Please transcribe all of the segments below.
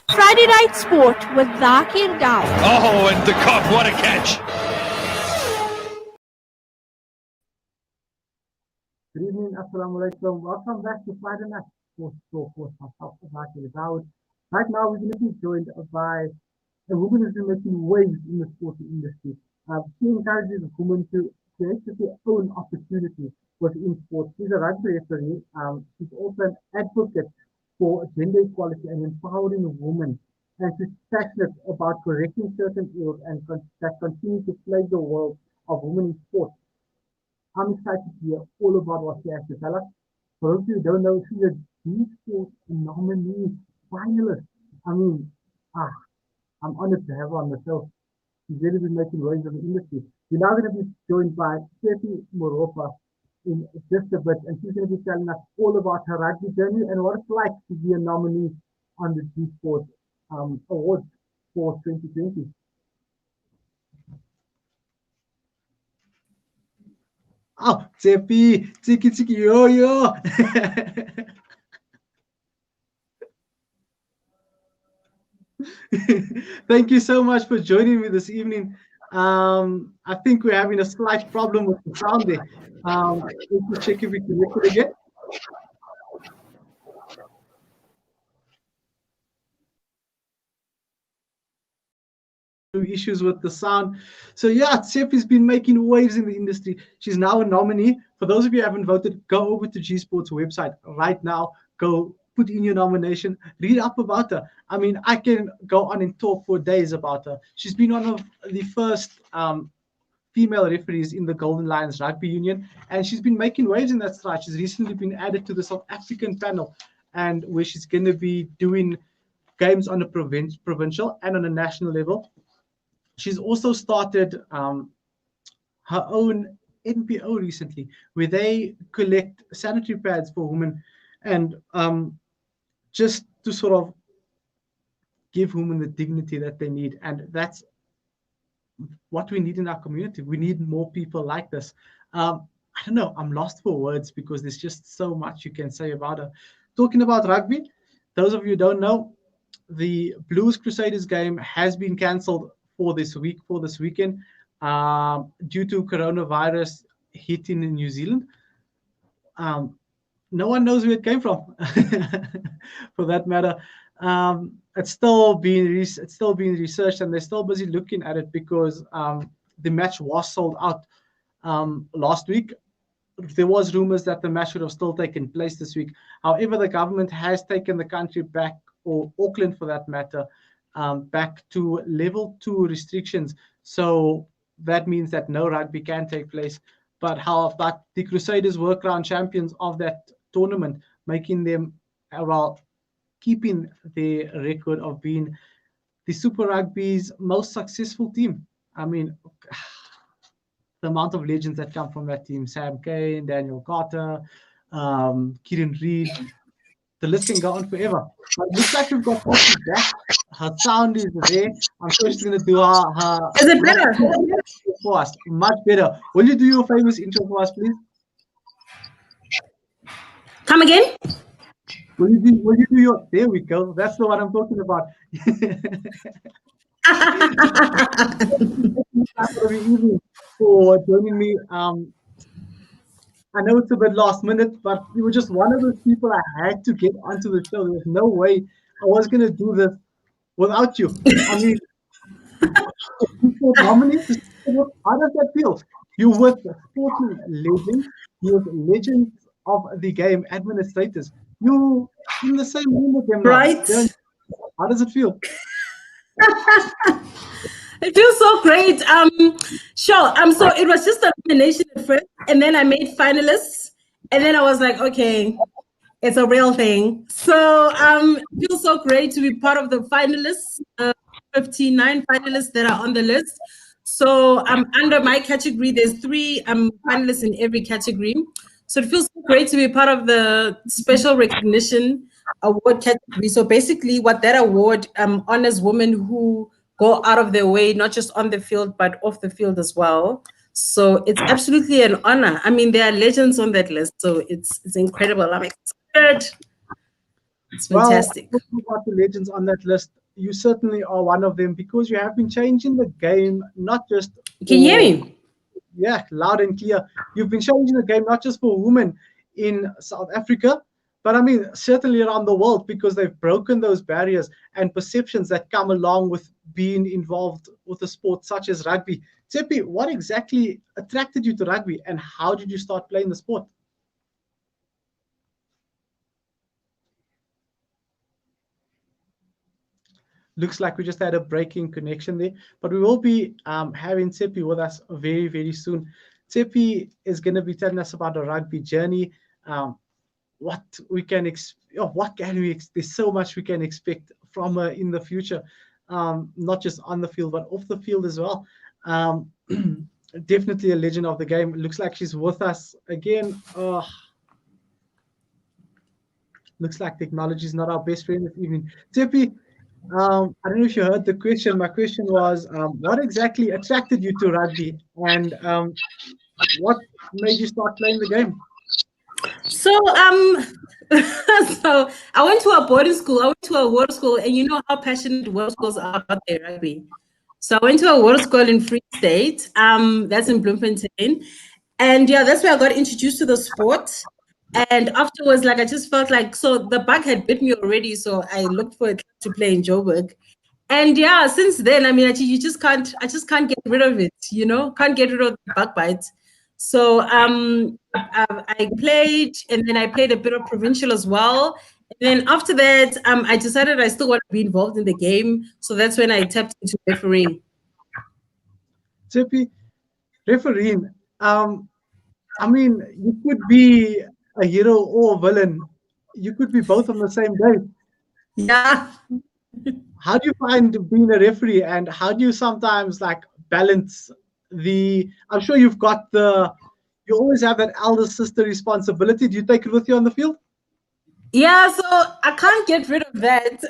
Friday Night Sport with Zakir Dao. Oh, and the cop, what a catch. Good evening, Assalamu alaikum. Welcome back to Friday Night Sports Talk with myself, Zakir Dao. Right now, we're going to be joined by a woman who's been making waves in the sports industry. She encourages women to create their own opportunities within sports. She's a rugby referee. She's also an advocate for gender equality and empowering women. And she's passionate about correcting certain ills and that continue to plague the world of women in sports. I'm excited to hear all about what she has to tell us. For those of you who don't know, she's a Gsport nominee finalist. I mean, I'm honored to have her on the show. She's really been making waves in the industry. We're now going to be joined by Tshepi Moropa in just a bit, and she's going to be telling us all about her rugby journey and what it's like to be a nominee on the Gsport Awards for 2020. Oh, Tshepi, Tsiki, yo. Thank you so much for joining me this evening. I think we're having a slight problem with the sound there. Let me check if we can record again. Issues with the sound. So yeah, Tshepi's been making waves in the industry. She's now a nominee. For those of you who haven't voted, go over to Gsport's website right now. Go put in your nomination. Read up about her. I mean, I can go on and talk for days about her. She's been one of the first female referees in the Golden Lions Rugby Union, and she's been making waves in that stride. She's recently been added to the South African panel, and where she's going to be doing games on a provincial and on a national level. She's also started her own NPO recently, where they collect sanitary pads for women, and just to sort of give women the dignity that they need. And that's what we need in our community. We need more people like this. I don't know, I'm lost for words because there's just so much you can say about her. Talking about rugby, those of you who don't know, the Blues Crusaders game has been cancelled for this weekend, due to coronavirus hitting in New Zealand. No one knows where it came from, for that matter. It's still being researched, and they're still busy looking at it because the match was sold out last week. There was rumors that the match would have still taken place this week. However, the government has taken the country back, or Auckland for that matter, back to level 2 restrictions. So that means that no rugby can take place. But the Crusaders were crowned champions of that tournament, making them, keeping their record of being the Super Rugby's most successful team. I mean, the amount of legends that come from that team: Sam Cane, Daniel Carter, Kieran Reid. The list can go on forever. But it looks like we've got Tshepi back. Her sound is there. I'm sure she's going to do her Is it better? For us. Much better. Will you do your famous intro for us, please? Come again? Will you do your... There we go. That's the one I'm talking about. For joining me. I know it's a bit last minute, but you were just one of those people I had to get onto the show. There was no way I was going to do this without you. I mean, how does that feel? You're with sporting legends, you're with legends of the game, administrators. You're in the same room with them, right? Now. How does it feel? It feels so great. Sure. So it was just a nomination at first, and then I made finalists, and then I was like, okay, it's a real thing. So it feels so great to be part of the finalists, 59 finalists that are on the list. So under my category, there's 3 finalists in every category. So it feels so great to be part of the special recognition award category. So basically what that award honors women who go out of their way, not just on the field, but off the field as well. So it's absolutely an honor. I mean, there are legends on that list, so it's incredible. I'm excited. It's Well, fantastic. talking about the legends on that list, you certainly are one of them because you have been changing the game, not just Can you hear for, me? yeah, loud and clear. You've been changing the game, not just for women in South Africa, but I mean, certainly around the world because they've broken those barriers and perceptions that come along with being involved with a sport such as rugby. Tshepi, what exactly attracted you to rugby and how did you start playing the sport? Looks like we just had a breaking connection there, but we will be having Tshepi with us very, very soon. Tshepi is going to be telling us about the rugby journey, what we can there's so much we can expect from her in the future, not just on the field, but off the field as well. Um, Definitely a legend of the game. Looks like she's with us again. Looks like technology is not our best friend this evening. Tshepi, I don't know if you heard the question. My question was, what exactly attracted you to rugby, and what made you start playing the game? So so I went to a boarding school. I went to a world school, and you know how passionate world schools are about their rugby. So I went to a world school in Free State. That's in Bloemfontein. And yeah, that's where I got introduced to the sport. And afterwards, like I just felt like so the bug had bit me already. So I looked for a club to play in Joburg. And yeah, since then, I mean, actually, I just can't get rid of it, can't get rid of the bug bite. So I played, and then I played a bit of provincial as well. And then after that, I decided I still want to be involved in the game. So that's when I tapped into refereeing. Tshepi, refereeing. I mean, you could be a hero or a villain. You could be both on the same day. Yeah. How do you find being a referee, and how do you sometimes like balance the? I'm sure you always have that elder sister responsibility. Do you take it with you on the field? Yeah, so I can't get rid of that.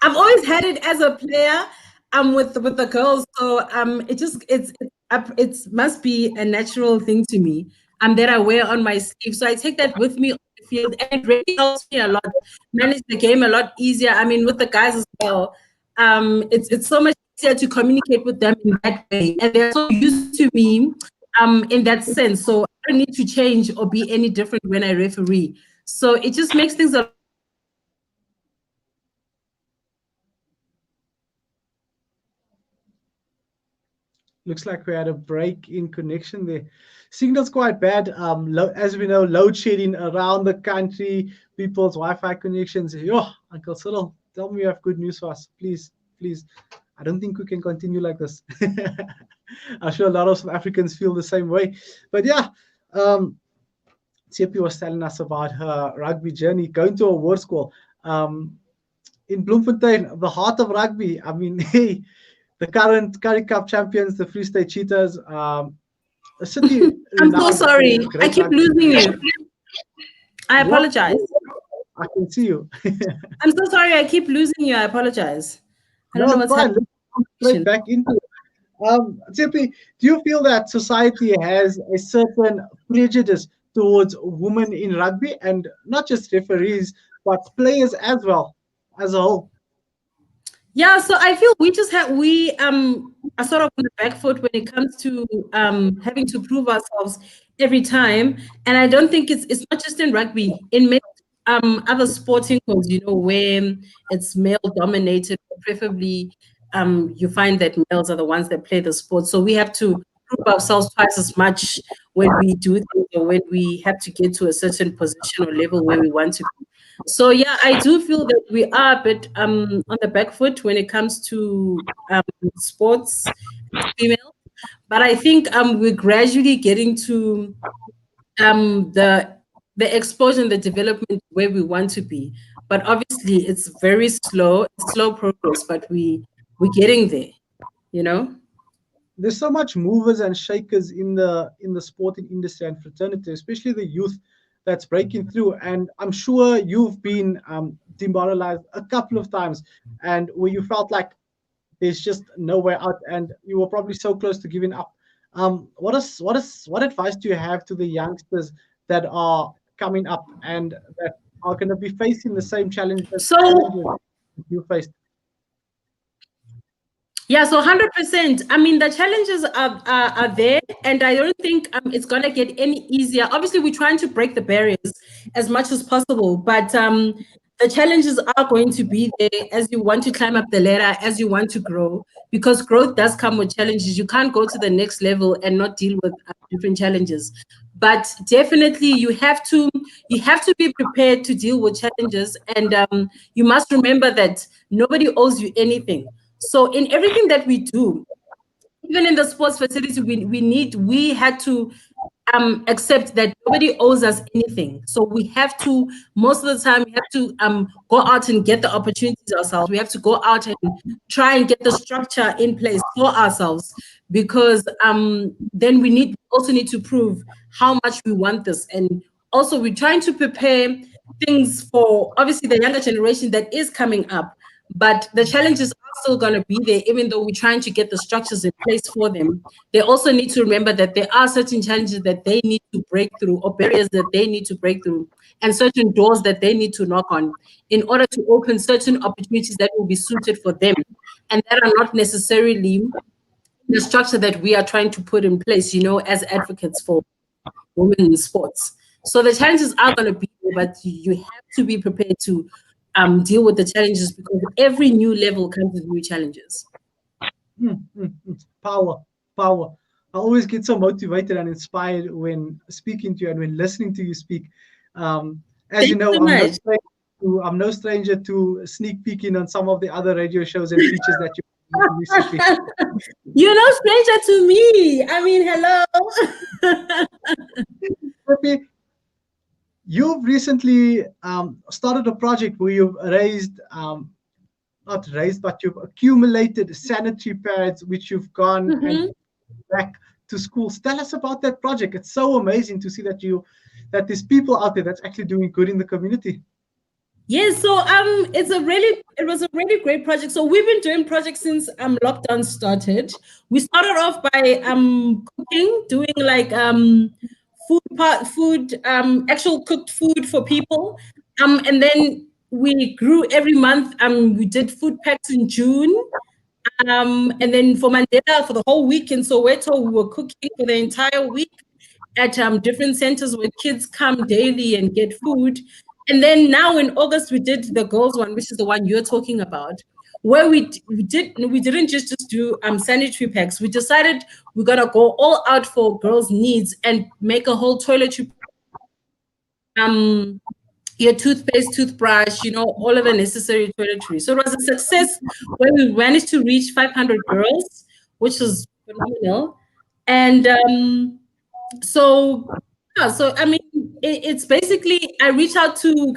I've always had it as a player. With the girls, so it must be a natural thing to me. That I wear on my sleeve. So I take that with me on the field, and it really helps me a lot. Manage the game a lot easier. I mean, with the guys as well. It's so much easier to communicate with them in that way, and they're so used to me. In that sense, so I don't need to change or be any different when I referee. So it just makes things a Looks like we had a break in connection there. Signal's quite bad. As we know, load shedding around the country, people's Wi-Fi connections. Yo, Uncle Cyril, tell me you have good news for us, please, please. I don't think we can continue like this. I'm sure a lot of South Africans feel the same way. But yeah, Tshepi was telling us about her rugby journey, going to a world school in Bloemfontein, the heart of rugby. I mean, hey, the current Currie Cup champions, the Free State Cheetahs, a city. I'm so sorry. I keep losing you. I What? apologize. I can see you. I'm so sorry. I keep losing you. I apologize. I don't No, know it's what's fine. happening. Let's come straight back into it. Tshepi, do you feel that society has a certain prejudice towards women in rugby, and not just referees, but players as well, as a whole? Yeah, so I feel we are sort of on the back foot when it comes to having to prove ourselves every time. And I don't think it's not just in rugby, in many other sporting codes, where it's male dominated, preferably you find that males are the ones that play the sport. So we have to prove ourselves twice as much when we do things, or when we have to get to a certain position or level where we want to be. So yeah, I do feel that we are a bit on the back foot when it comes to sports, female. But I think we're gradually getting to the exposure and the development where we want to be. But obviously, it's very slow progress. But we're getting there, you know. There's so much movers and shakers in the sporting industry and fraternity, especially the youth that's breaking through. And I'm sure you've been demoralized a couple of times, and where you felt like there's just no way out, and you were probably so close to giving up. What advice do you have to the youngsters that are coming up and that are going to be facing the same challenges So you faced? yeah, so 100%. I mean, the challenges are there, and I don't think it's gonna get any easier. Obviously, we're trying to break the barriers as much as possible, but the challenges are going to be there as you want to climb up the ladder, as you want to grow, because growth does come with challenges. You can't go to the next level and not deal with different challenges. But definitely, you have to be prepared to deal with challenges, and you must remember that nobody owes you anything. So in everything that we do, even in the sports facility, we had to accept that nobody owes us anything. So we have to, most of the time, we have to go out and get the opportunities ourselves. We have to go out and try and get the structure in place for ourselves, because then we also need to prove how much we want this. And also we're trying to prepare things for obviously the younger generation that is coming up. But the challenges are still going to be there, even though we're trying to get the structures in place for them. They also need to remember that there are certain challenges that they need to break through, or barriers that they need to break through, and certain doors that they need to knock on in order to open certain opportunities that will be suited for them, and that are not necessarily the structure that we are trying to put in place, as advocates for women in sports. So the challenges are going to be there, but you have to be prepared to deal with the challenges, because every new level comes with new challenges. Power. I always get so motivated and inspired when speaking to you and when listening to you speak. As you know, I'm no stranger to sneak peeking on some of the other radio shows and features that you recently. You're no stranger to me. I mean, hello. You've recently started a project where you've but you've accumulated sanitary pads, which you've gone and back to schools. Tell us about that project. It's so amazing to see that there's people out there that's actually doing good in the community. Yes, so it was a really great project. So we've been doing projects since lockdown started. We started off by cooking, doing like actual cooked food for people, and then we grew every month. We did food packs in June, and then for Mandela, for the whole week in Soweto, we were cooking for the entire week at different centers where kids come daily and get food. And then now in August, we did the girls one, which is the one you're talking about, where we didn't just do sanitary packs. We decided we're gonna go all out for girls' needs and make a whole toiletry, your toothpaste, toothbrush, all of the necessary toiletries. So it was a success where we managed to reach 500 girls, which was phenomenal. And so I mean, it's basically I reach out to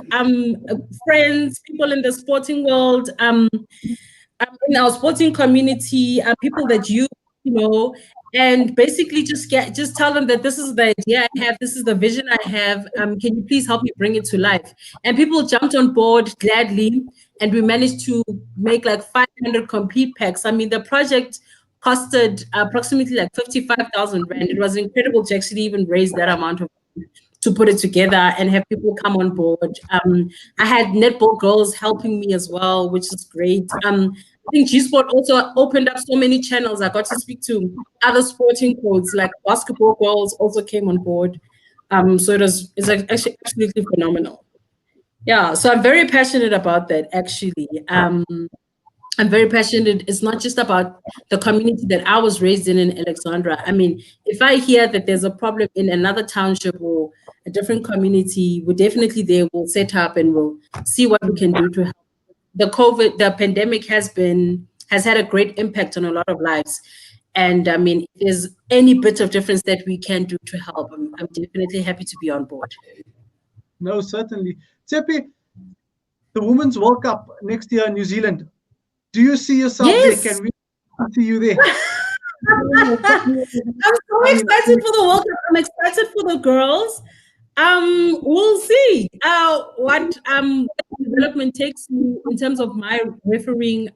friends, people in the sporting world, in our sporting community, people that you know, and basically just tell them that this is the idea I have, this is the vision I have. Can you please help me bring it to life? And people jumped on board gladly, and we managed to make like 500 complete packs. I mean, the project costed approximately like 55,000 rand. It was incredible to actually even raise that amount of money to put it together and have people come on board. I had netball girls helping me as well, which is great. I think Gsport also opened up so many channels. I got to speak to other sporting codes, like basketball girls also came on board. So it's actually absolutely phenomenal. Yeah, so I'm very passionate about that, actually. I'm very passionate. It's not just about the community that I was raised in Alexandra. I mean, if I hear that there's a problem in another township or a different community, we're definitely there. We'll set up and we'll see what we can do to help. The pandemic has had a great impact on a lot of lives. And I mean, if there's any bit of difference that we can do to help, I'm definitely happy to be on board. No, certainly. Tshepi, the Women's World Cup next year in New Zealand. Do you see yourself there? Can we see you there? I'm so excited for the World Cup. I'm excited for the girls. We'll see what development takes me in terms of my refereeing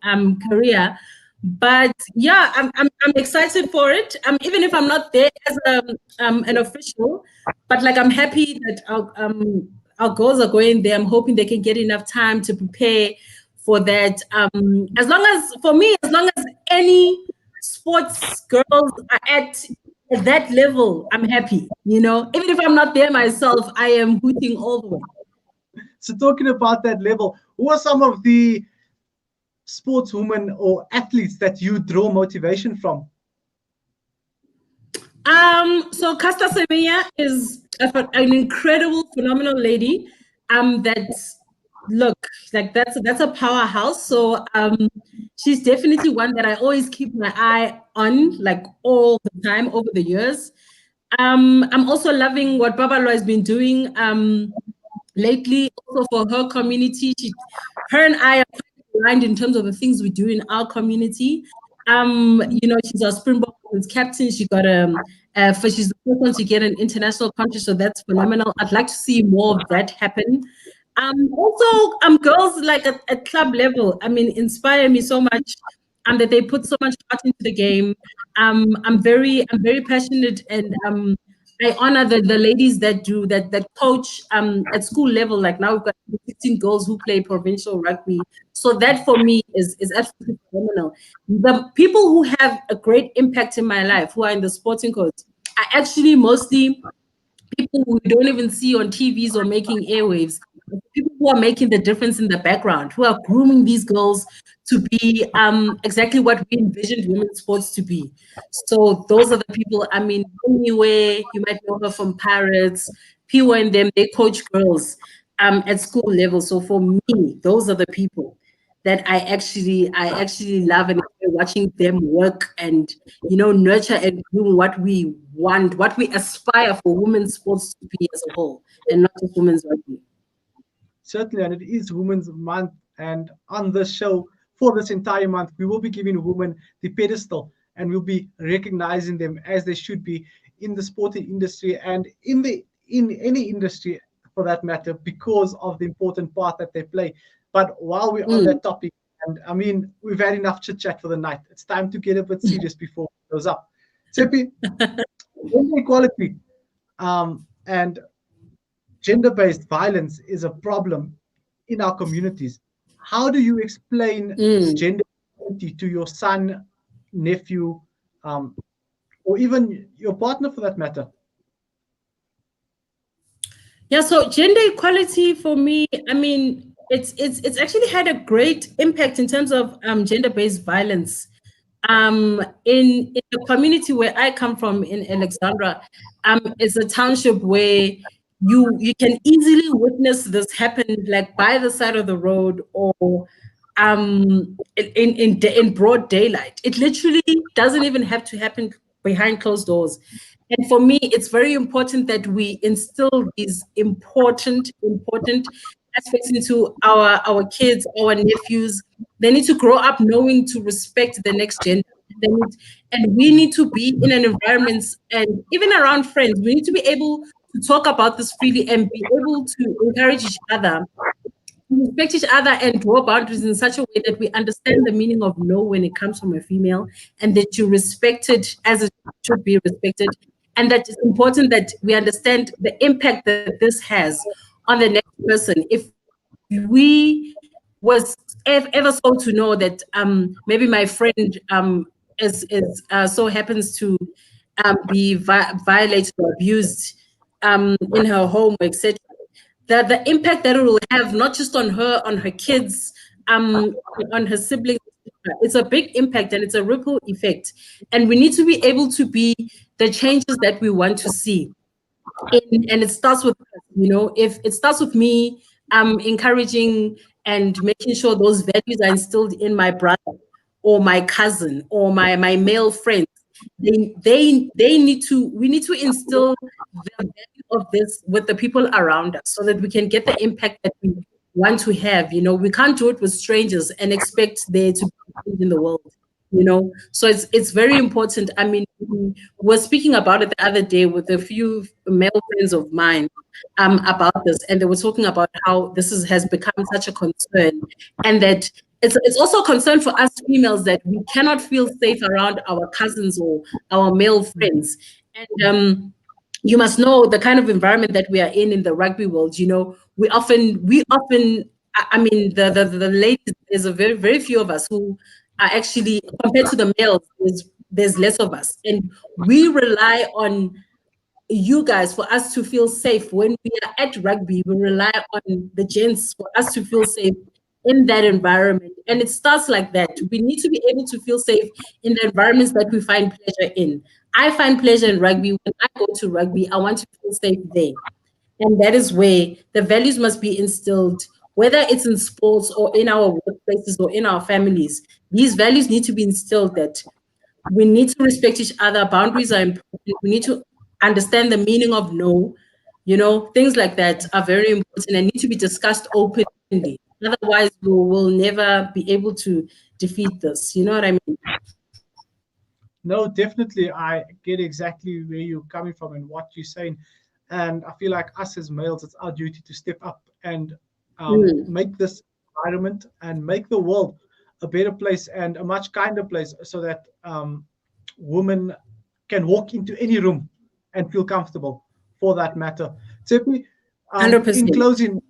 career. But yeah, I'm excited for it. Even if I'm not there as an official, but like I'm happy that our girls are going there. I'm hoping they can get enough time to prepare for that. As long as any sports girls are at that level, I'm happy. Even if I'm not there myself, I am hooting all the way. So talking about that level, who are some of the sportswomen or athletes that you draw motivation from? So Casta Semenya is an incredible, phenomenal lady. That's a powerhouse. So she's definitely one that I always keep my eye on, like all the time over the years. I'm also loving what Babalo has been doing lately, also for her community. Her and I are aligned in terms of the things we do in our community. She's our Springbok Women's captain. She's the first one to get an international country, so that's phenomenal. I'd like to see more of that happen. Also, girls like at club level, inspire me so much. That they put so much heart into the game. I'm very passionate, and I honor the ladies that do that coach at school level. Like now we've got 16 girls who play provincial rugby. So that for me is absolutely phenomenal. The people who have a great impact in my life, who are in the sporting codes, are actually mostly people who we don't even see on TVs or making airwaves. People who are making the difference in the background, who are grooming these girls to be exactly what we envisioned women's sports to be. So those are the people. Anyway, you might know her from Pirates, Piwa and them. They coach girls at school level. So for me, those are the people that I actually love and enjoy watching them work and nurture and do what we want, what we aspire for women's sports to be as a whole, and not just women's rugby. Certainly, and it is Women's Month, and on this show for this entire month, we will be giving women the pedestal, and we'll be recognizing them as they should be in the sporting industry and in any industry for that matter, because of the important part that they play. But while we're on that topic, and we've had enough chit chat for the night. It's time to get a bit serious before it goes up. Tshepi, gender equality and gender-based violence is a problem in our communities. How do you explain gender equality to your son, nephew, or even your partner for that matter? Yeah, so gender equality for me, it's actually had a great impact in terms of gender-based violence. In the community where I come from in Alexandra, it's a township where you can easily witness this happen, like by the side of the road or in broad daylight. It literally doesn't even have to happen behind closed doors. And for me, it's very important that we instill these important aspects into our kids, our nephews. They need to grow up knowing to respect the next gender. And we need to be in an environment, and even around friends, we need to be able to talk about this freely and be able to encourage each other, respect each other, and draw boundaries in such a way that we understand the meaning of no when it comes from a female, and that you respect it as it should be respected. And that it's important that we understand the impact that this has on the next person. If we was ever so to know that maybe my friend is so happens to be violated or abused in her home, etc., that the impact that it will have not just on her kids, on her siblings, it's a big impact and it's a ripple effect. And we need to be able to be the changes that we want to see. And it starts with, if it starts with me encouraging and making sure those values are instilled in my brother or my cousin or my male friends, we need to instill the value of this with the people around us so that we can get the impact that we want to have. We can't do it with strangers and expect there to be change in the world. So it's very important. We were speaking about it the other day with a few male friends of mine about this, and they were talking about how this has become such a concern, and that it's also a concern for us females that we cannot feel safe around our cousins or our male friends. And you must know the kind of environment that we are in the rugby world. we often I mean the ladies, there's a very few of us who are actually, compared to the males, there's less of us, and we rely on you guys for us to feel safe when we are at rugby. We rely on the gents for us to feel safe in that environment, and it starts like that. We need to be able to feel safe in the environments that we find pleasure in. I find pleasure in rugby. When I go to rugby, I want to feel safe there, and that is where the values must be instilled, whether it's in sports or in our workplaces or in our families. These values need to be instilled, that we need to respect each other. Boundaries are important. We need to understand the meaning of no. Things like that are very important and need to be discussed openly. Otherwise, we will never be able to defeat this. You know what I mean? No, definitely. I get exactly where you're coming from and what you're saying. And I feel like us as males, it's our duty to step up and make this environment and make the world a better place and a much kinder place, so that women can walk into any room and feel comfortable, for that matter. Tshepi, 100%.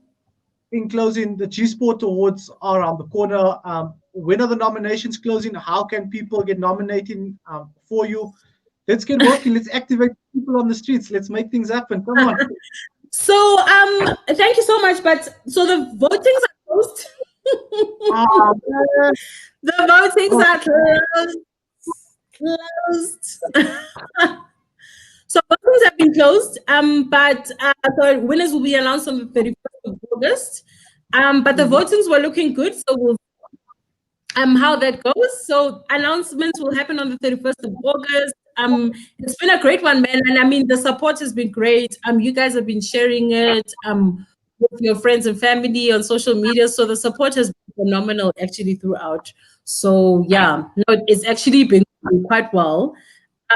in closing, the Gsport Awards are around the corner. When are the nominations closing? How can people get nominating for you? Let's get working. Let's activate people on the streets. Let's make things happen. Come on. So, thank you so much. But so the votings are closed. The votings are closed. So votings have been closed. But so winners will be announced on the 31st of August. But the votings were looking good. So we'll how that goes. So announcements will happen on the 31st of August. It's been a great one, man. And I mean, the support has been great. You guys have been sharing it with your friends and family on social media. So the support has been phenomenal actually throughout. So yeah, no, it's actually been quite well.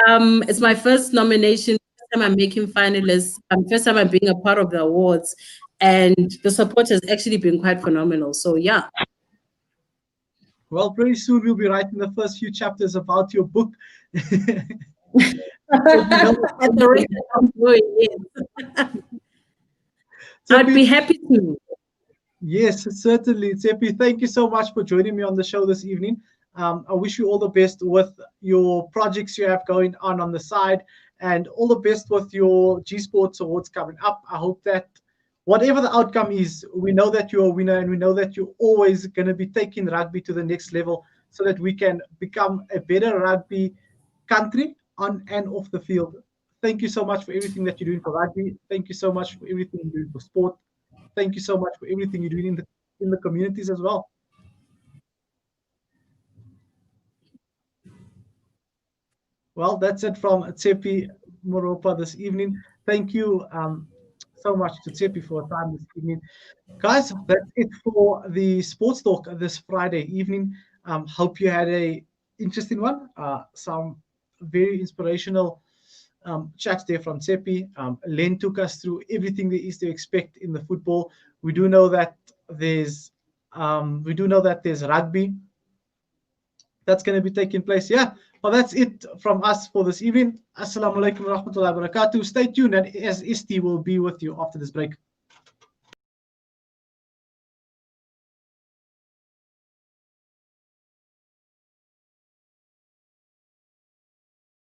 It's my first nomination, first time I'm making finalists, first time I'm being a part of the awards, and the support has actually been quite phenomenal. So yeah. Well, pretty soon we'll be writing the first few chapters about your book. At the rate that I'm doing, yes. I'd be happy to. Yes, certainly. Tshepi, thank you so much for joining me on the show this evening. I wish you all the best with your projects you have going on the side, and all the best with your Gsport Awards coming up. I hope that whatever the outcome is, we know that you're a winner, and we know that you're always going to be taking rugby to the next level, so that we can become a better rugby country on and off the field. Thank you so much for everything that you're doing for rugby. Thank you so much for everything you're doing for sport. Thank you so much for everything you're doing in the communities as well. Well, that's it from Tshepi Moropa this evening. Thank you so much to Tshepi for her time this evening. Guys, that's it for the Sports Talk this Friday evening. Hope you had a interesting one. Some very inspirational chats there from Tshepi. Len took us through everything there is to expect in the football. We do know that there's rugby that's going to be taking place. Yeah, well, that's it from us for this evening. Assalamu alaikum wa rahmatullahi wa barakatuh. Stay tuned, and as Isti will be with you after this break.